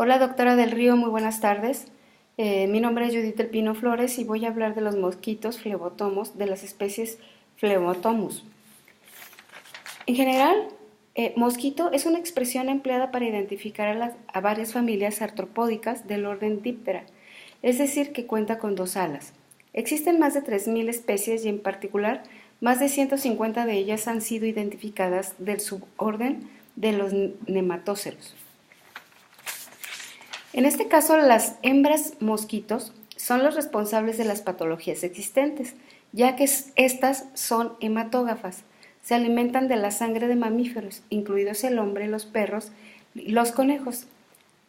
Hola, doctora del Río, muy buenas tardes. Mi nombre es Judith del Pino Flores y voy a hablar de los mosquitos flebotomos de las especies Phlebotomus. En general, mosquito es una expresión empleada para identificar a varias familias artropódicas del orden Diptera, es decir, que cuenta con dos alas. Existen más de 3.000 especies y en particular más de 150 de ellas han sido identificadas del suborden de los nematóceros. En este caso, las hembras mosquitos son los responsables de las patologías existentes, ya que estas son hematógafas. Se alimentan de la sangre de mamíferos, incluidos el hombre, los perros y los conejos.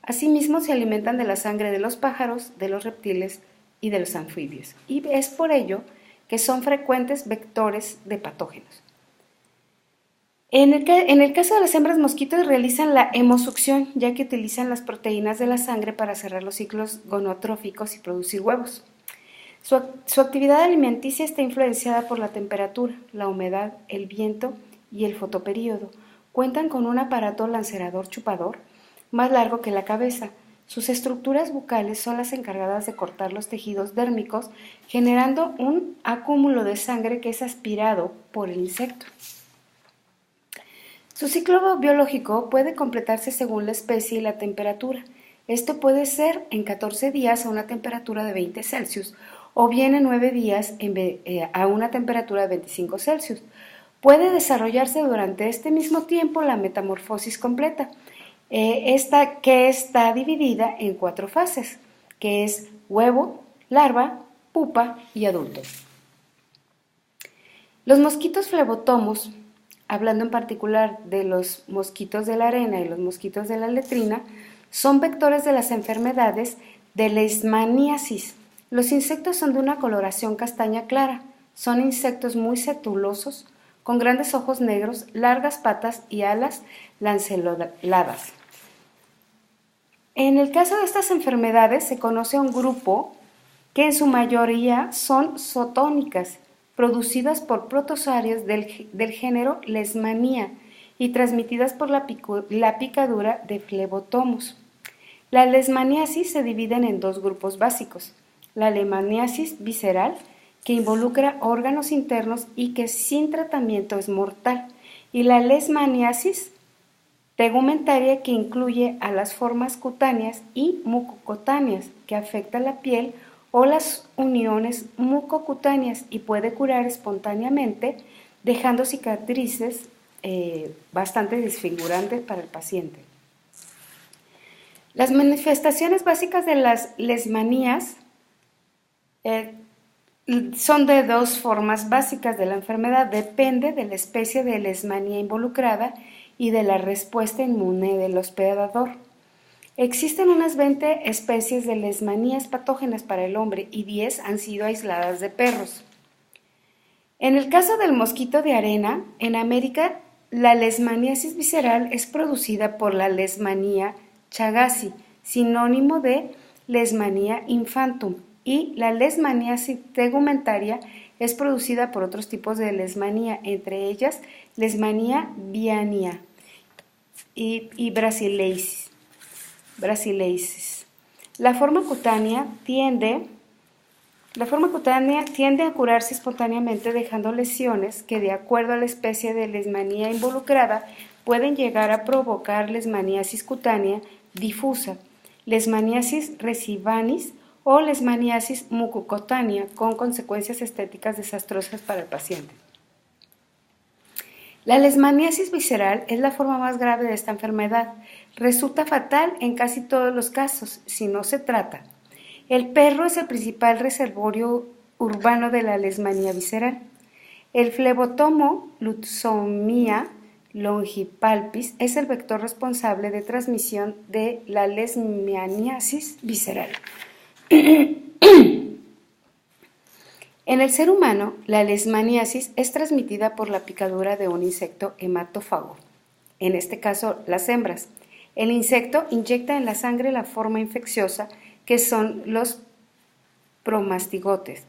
Asimismo, se alimentan de la sangre de los pájaros, de los reptiles y de los anfibios. Y es por ello que son frecuentes vectores de patógenos. En el caso de las hembras mosquitos realizan la hemosucción, ya que utilizan las proteínas de la sangre para cerrar los ciclos gonotróficos y producir huevos. Su actividad alimenticia está influenciada por la temperatura, la humedad, el viento y el fotoperíodo. Cuentan con un aparato lancerador chupador más largo que la cabeza. Sus estructuras bucales son las encargadas de cortar los tejidos dérmicos, generando un acúmulo de sangre que es aspirado por el insecto. Su ciclo biológico puede completarse según la especie y la temperatura. Esto puede ser en 14 días a una temperatura de 20 Celsius o bien en 9 días a una temperatura de 25 Celsius. Puede desarrollarse durante este mismo tiempo la metamorfosis completa, que está dividida en 4 fases, que es huevo, larva, pupa y adulto. Los mosquitos flebotomos, hablando en particular de los mosquitos de la arena y los mosquitos de la letrina, son vectores de las enfermedades de leishmaniasis. Los insectos son de una coloración castaña clara, son insectos muy setulosos, con grandes ojos negros, largas patas y alas lanceoladas. En el caso de estas enfermedades se conoce a un grupo que en su mayoría son zootónicas, producidas por protozoarios del género Leishmania y transmitidas por la picadura de Phlebotomus. La leishmaniasis se dividen en dos grupos básicos: la leishmaniasis visceral, que involucra órganos internos y que sin tratamiento es mortal, y la leishmaniasis tegumentaria, que incluye a las formas cutáneas y mucocutáneas, que afecta la piel o las uniones mucocutáneas y puede curar espontáneamente, dejando cicatrices bastante desfigurantes para el paciente. Las manifestaciones básicas de las leishmanías son de dos formas básicas de la enfermedad. Depende de la especie de leishmanía involucrada y de la respuesta inmune del hospedador. Existen unas 20 especies de leishmanías patógenas para el hombre y 10 han sido aisladas de perros. En el caso del mosquito de arena, en América, la leishmaniasis visceral es producida por la Leishmania chagasi, sinónimo de Leishmania infantum, y la leishmaniasis tegumentaria es producida por otros tipos de leishmanía, entre ellas Leishmania viania y brasileisis. La forma cutánea tiende a curarse espontáneamente, dejando lesiones que, de acuerdo a la especie de leishmanía involucrada, pueden llegar a provocar leishmaniasis cutánea difusa, leishmaniasis resivanis o leishmaniasis mucocutánea, con consecuencias estéticas desastrosas para el paciente. La leishmaniasis visceral es la forma más grave de esta enfermedad. Resulta fatal en casi todos los casos si no se trata. El perro es el principal reservorio urbano de la leishmanía visceral. El Phlebotomo lutzomia longipalpis es el vector responsable de transmisión de la leishmaniasis visceral. En el ser humano, la leishmaniasis es transmitida por la picadura de un insecto hematófago, en este caso las hembras. El insecto inyecta en la sangre la forma infecciosa, que son los promastigotes.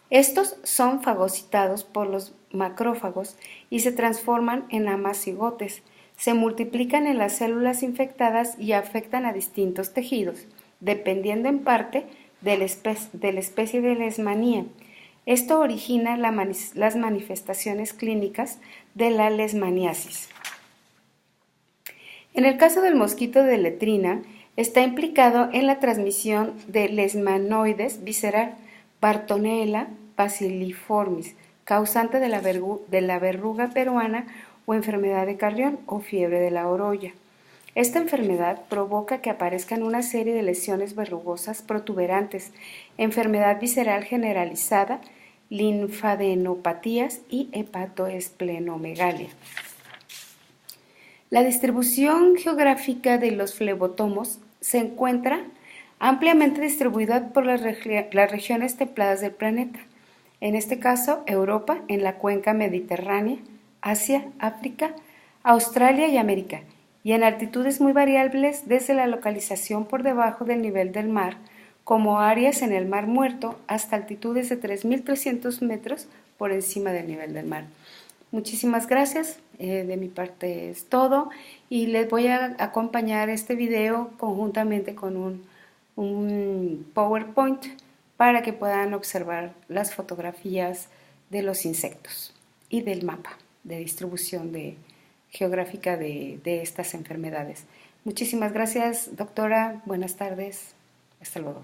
Estos son fagocitados por los macrófagos y se transforman en amacigotes. Se multiplican en las células infectadas y afectan a distintos tejidos, dependiendo en parte de la especie de leishmanía. Esto origina las manifestaciones clínicas de la leishmaniasis. En el caso del mosquito de letrina, está implicado en la transmisión de leishmanoides visceral, Bartonella bacilliformis, causante de la verruga peruana o enfermedad de Carrión o fiebre de la orolla. Esta enfermedad provoca que aparezcan una serie de lesiones verrugosas protuberantes, enfermedad visceral generalizada, linfadenopatías y hepatoesplenomegalia. La distribución geográfica de los flebotomos se encuentra ampliamente distribuida por las regiones templadas del planeta, en este caso Europa en la cuenca mediterránea, Asia, África, Australia y América, y en altitudes muy variables desde la localización por debajo del nivel del mar, como áreas en el Mar Muerto, hasta altitudes de 3.300 metros por encima del nivel del mar. Muchísimas gracias, de mi parte es todo, y les voy a acompañar este video conjuntamente con un PowerPoint para que puedan observar las fotografías de los insectos y del mapa de distribución geográfica de estas enfermedades. Muchísimas gracias, doctora. Buenas tardes. Hasta luego.